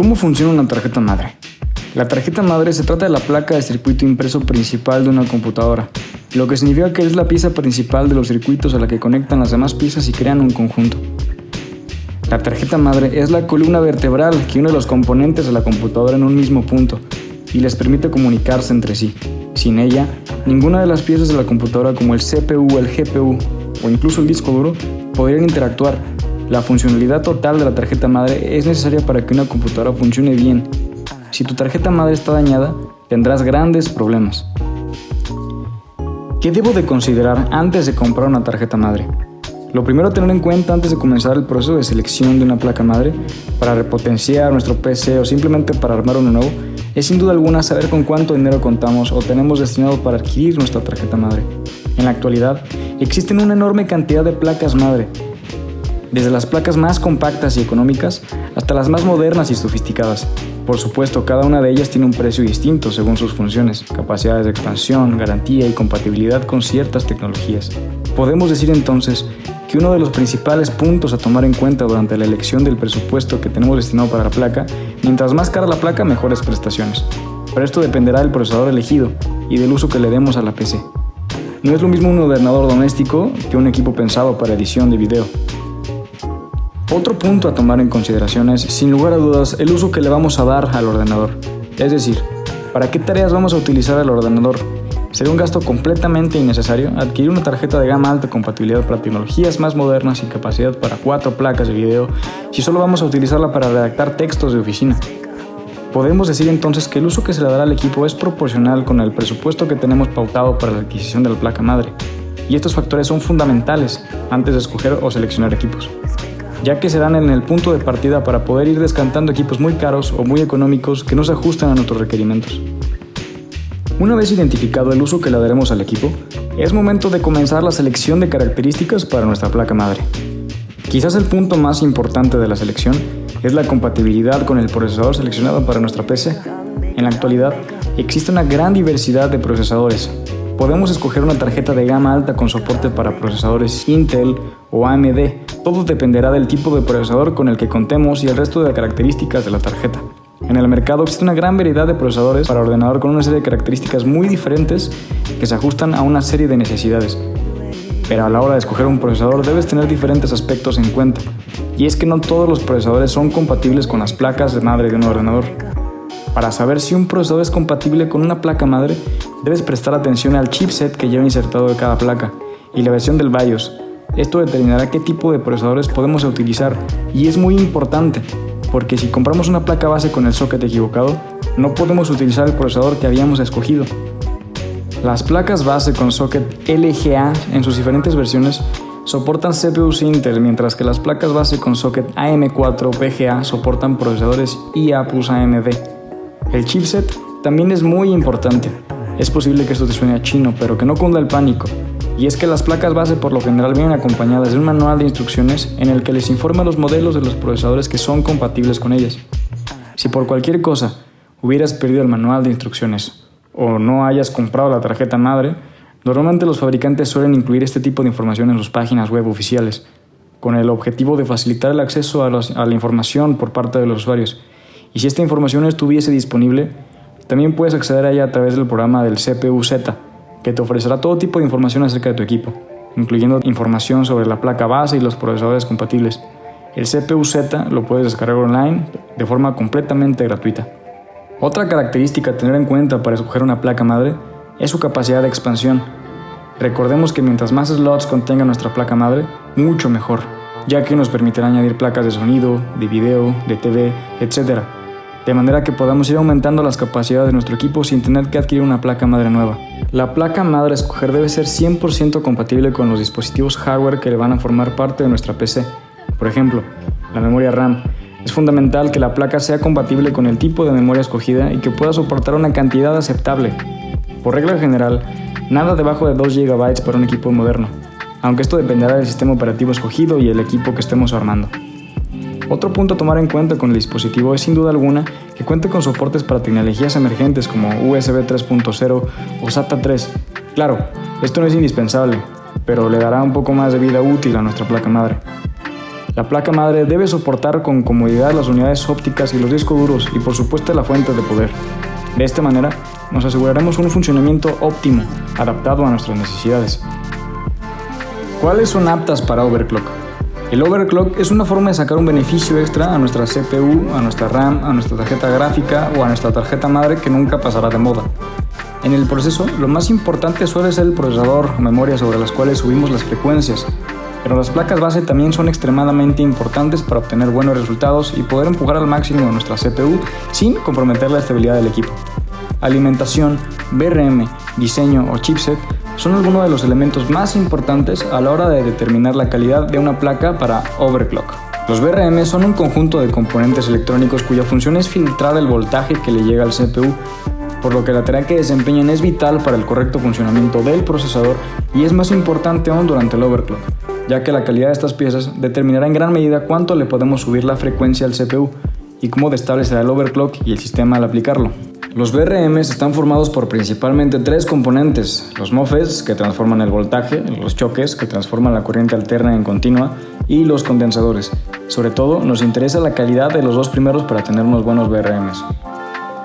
¿Cómo funciona una tarjeta madre? La tarjeta madre se trata de la placa de circuito impreso principal de una computadora, lo que significa que es la pieza principal de los circuitos a la que conectan las demás piezas y crean un conjunto. La tarjeta madre es la columna vertebral que une los componentes de la computadora en un mismo punto y les permite comunicarse entre sí. Sin ella, ninguna de las piezas de la computadora como el CPU, el GPU o incluso el disco duro podrían interactuar. La funcionalidad total de la tarjeta madre es necesaria para que una computadora funcione bien. Si tu tarjeta madre está dañada, tendrás grandes problemas. ¿Qué debo de considerar antes de comprar una tarjeta madre? Lo primero a tener en cuenta antes de comenzar el proceso de selección de una placa madre para repotenciar nuestro PC o simplemente para armar uno nuevo es sin duda alguna saber con cuánto dinero contamos o tenemos destinado para adquirir nuestra tarjeta madre. En la actualidad, existen una enorme cantidad de placas madre, desde las placas más compactas y económicas hasta las más modernas y sofisticadas. Por supuesto, cada una de ellas tiene un precio distinto según sus funciones, capacidades de expansión, garantía y compatibilidad con ciertas tecnologías. Podemos decir entonces que uno de los principales puntos a tomar en cuenta durante la elección del presupuesto que tenemos destinado para la placa, mientras más cara la placa, mejores prestaciones. Pero esto dependerá del procesador elegido y del uso que le demos a la PC. No es lo mismo un ordenador doméstico que un equipo pensado para edición de video. Otro punto a tomar en consideración es, sin lugar a dudas, el uso que le vamos a dar al ordenador. Es decir, ¿para qué tareas vamos a utilizar el ordenador? Sería un gasto completamente innecesario adquirir una tarjeta de gama alta compatibilidad para tecnologías más modernas y capacidad para 4 placas de video si solo vamos a utilizarla para redactar textos de oficina. Podemos decir entonces que el uso que se le dará al equipo es proporcional con el presupuesto que tenemos pautado para la adquisición de la placa madre, y estos factores son fundamentales antes de escoger o seleccionar equipos, ya que serán en el punto de partida para poder ir descartando equipos muy caros o muy económicos que no se ajustan a nuestros requerimientos. Una vez identificado el uso que le daremos al equipo, es momento de comenzar la selección de características para nuestra placa madre. Quizás el punto más importante de la selección es la compatibilidad con el procesador seleccionado para nuestra PC. En la actualidad, existe una gran diversidad de procesadores. Podemos escoger una tarjeta de gama alta con soporte para procesadores Intel o AMD. Todo dependerá del tipo de procesador con el que contemos y el resto de características de la tarjeta. En el mercado existe una gran variedad de procesadores para ordenador con una serie de características muy diferentes que se ajustan a una serie de necesidades. Pero a la hora de escoger un procesador debes tener diferentes aspectos en cuenta, y es que no todos los procesadores son compatibles con las placas de madre de un ordenador. Para saber si un procesador es compatible con una placa madre, debes prestar atención al chipset que lleva insertado de cada placa y la versión del BIOS. Esto determinará qué tipo de procesadores podemos utilizar, y es muy importante, porque si compramos una placa base con el socket equivocado, no podemos utilizar el procesador que habíamos escogido. Las placas base con socket LGA en sus diferentes versiones soportan CPUs Intel, mientras que las placas base con socket AM4 VGA soportan procesadores IA plus AMD. El chipset también es muy importante. Es posible que esto te suene a chino, pero que no cunda el pánico. Y es que las placas base por lo general vienen acompañadas de un manual de instrucciones en el que les informa los modelos de los procesadores que son compatibles con ellas. Si por cualquier cosa hubieras perdido el manual de instrucciones o no hayas comprado la tarjeta madre, normalmente los fabricantes suelen incluir este tipo de información en sus páginas web oficiales, con el objetivo de facilitar el acceso a la información por parte de los usuarios. Y si esta información no estuviese disponible, también puedes acceder a ella a través del programa del CPU-Z, que te ofrecerá todo tipo de información acerca de tu equipo, incluyendo información sobre la placa base y los procesadores compatibles. El CPU-Z lo puedes descargar online de forma completamente gratuita. Otra característica a tener en cuenta para escoger una placa madre es su capacidad de expansión. Recordemos que mientras más slots contenga nuestra placa madre, mucho mejor, ya que nos permitirá añadir placas de sonido, de video, de TV, etc., de manera que podamos ir aumentando las capacidades de nuestro equipo sin tener que adquirir una placa madre nueva. La placa madre a escoger debe ser 100% compatible con los dispositivos hardware que le van a formar parte de nuestra PC. Por ejemplo, la memoria RAM. Es fundamental que la placa sea compatible con el tipo de memoria escogida y que pueda soportar una cantidad aceptable. Por regla general, nada debajo de 2 GB para un equipo moderno, aunque esto dependerá del sistema operativo escogido y el equipo que estemos armando. Otro punto a tomar en cuenta con el dispositivo es sin duda alguna que cuente con soportes para tecnologías emergentes como USB 3.0 o SATA 3. Claro, esto no es indispensable, pero le dará un poco más de vida útil a nuestra placa madre. La placa madre debe soportar con comodidad las unidades ópticas y los discos duros y por supuesto la fuente de poder. De esta manera, nos aseguraremos un funcionamiento óptimo, adaptado a nuestras necesidades. ¿Cuáles son aptas para overclock? El overclock es una forma de sacar un beneficio extra a nuestra CPU, a nuestra RAM, a nuestra tarjeta gráfica o a nuestra tarjeta madre que nunca pasará de moda. En el proceso, lo más importante suele ser el procesador o memoria sobre las cuales subimos las frecuencias, pero las placas base también son extremadamente importantes para obtener buenos resultados y poder empujar al máximo a nuestra CPU sin comprometer la estabilidad del equipo. Alimentación, VRM, diseño o chipset son algunos de los elementos más importantes a la hora de determinar la calidad de una placa para overclock. Los VRM son un conjunto de componentes electrónicos cuya función es filtrar el voltaje que le llega al CPU, por lo que la tarea que desempeñan es vital para el correcto funcionamiento del procesador y es más importante aún durante el overclock, ya que la calidad de estas piezas determinará en gran medida cuánto le podemos subir la frecuencia al CPU y cómo de estable será el overclock y el sistema al aplicarlo. Los VRMs están formados por principalmente tres componentes: los MOSFETs, que transforman el voltaje, los choques, que transforman la corriente alterna en continua, y los condensadores. Sobre todo, nos interesa la calidad de los dos primeros para tener unos buenos VRMs.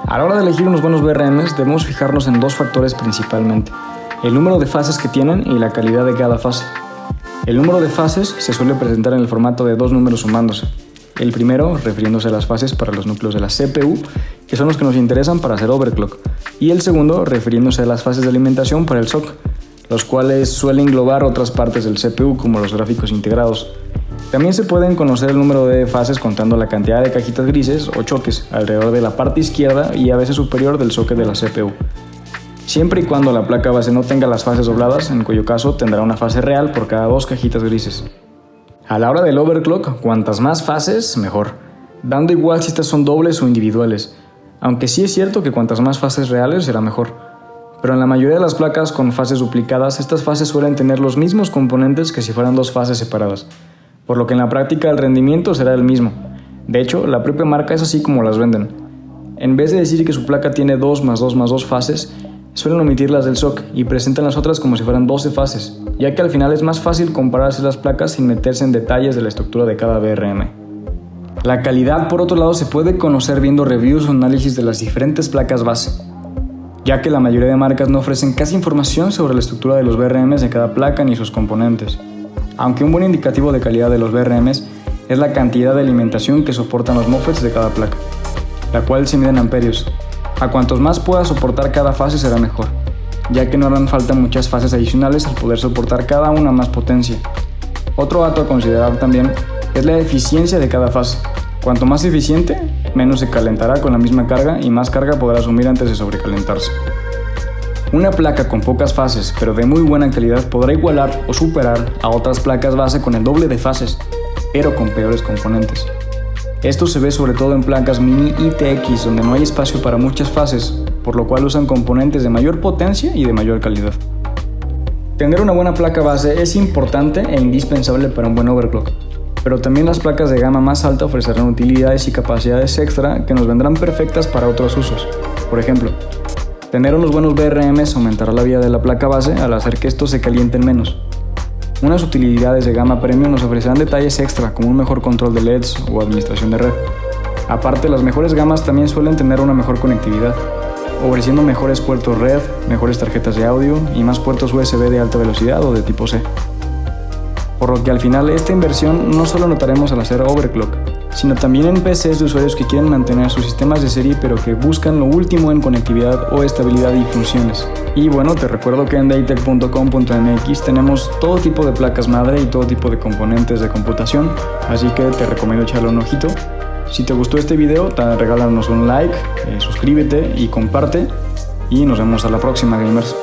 A la hora de elegir unos buenos VRMs, debemos fijarnos en dos factores principalmente: el número de fases que tienen y la calidad de cada fase. El número de fases se suele presentar en el formato de dos números sumándose. El primero refiriéndose a las fases para los núcleos de la CPU, que son los que nos interesan para hacer overclock, y el segundo refiriéndose a las fases de alimentación para el SOC, los cuales suelen englobar otras partes del CPU como los gráficos integrados. También se pueden conocer el número de fases contando la cantidad de cajitas grises o choques alrededor de la parte izquierda y a veces superior del socket de la CPU. Siempre y cuando la placa base no tenga las fases dobladas, en cuyo caso tendrá una fase real por cada dos cajitas grises. A la hora del overclock, cuantas más fases, mejor, dando igual si estas son dobles o individuales, aunque sí es cierto que cuantas más fases reales será mejor. Pero en la mayoría de las placas con fases duplicadas, estas fases suelen tener los mismos componentes que si fueran dos fases separadas, por lo que en la práctica el rendimiento será el mismo. De hecho, la propia marca es así como las venden. En vez de decir que su placa tiene 2 más 2 más 2 fases, suelen omitir las del SOC y presentan las otras como si fueran 12 fases, ya que al final es más fácil compararse las placas sin meterse en detalles de la estructura de cada VRM. La calidad, por otro lado, se puede conocer viendo reviews o análisis de las diferentes placas base, ya que la mayoría de marcas no ofrecen casi información sobre la estructura de los VRMs de cada placa ni sus componentes. Aunque un buen indicativo de calidad de los VRMs es la cantidad de alimentación que soportan los MOSFETs de cada placa, la cual se mide en amperios. A cuantos más pueda soportar cada fase será mejor, ya que no harán falta muchas fases adicionales al poder soportar cada una más potencia. Otro dato a considerar también es la eficiencia de cada fase. Cuanto más eficiente, menos se calentará con la misma carga y más carga podrá asumir antes de sobrecalentarse. Una placa con pocas fases, pero de muy buena calidad, podrá igualar o superar a otras placas base con el doble de fases, pero con peores componentes. Esto se ve sobre todo en placas mini ITX, donde no hay espacio para muchas fases, por lo cual usan componentes de mayor potencia y de mayor calidad. Tener una buena placa base es importante e indispensable para un buen overclock, pero también las placas de gama más alta ofrecerán utilidades y capacidades extra que nos vendrán perfectas para otros usos. Por ejemplo, tener unos buenos VRMs aumentará la vida de la placa base al hacer que estos se calienten menos. Unas utilidades de gama premium nos ofrecerán detalles extra como un mejor control de LEDs o administración de red. Aparte, las mejores gamas también suelen tener una mejor conectividad, ofreciendo mejores puertos red, mejores tarjetas de audio y más puertos USB de alta velocidad o de tipo C. Por lo que al final esta inversión no solo notaremos al hacer overclock, sino también en PCs de usuarios que quieren mantener sus sistemas de serie pero que buscan lo último en conectividad o estabilidad y funciones. Y bueno, te recuerdo que en daytech.com.mx tenemos todo tipo de placas madre y todo tipo de componentes de computación, así que te recomiendo echarle un ojito. Si te gustó este video, regálanos un like, suscríbete y comparte, y nos vemos a la próxima, gamers.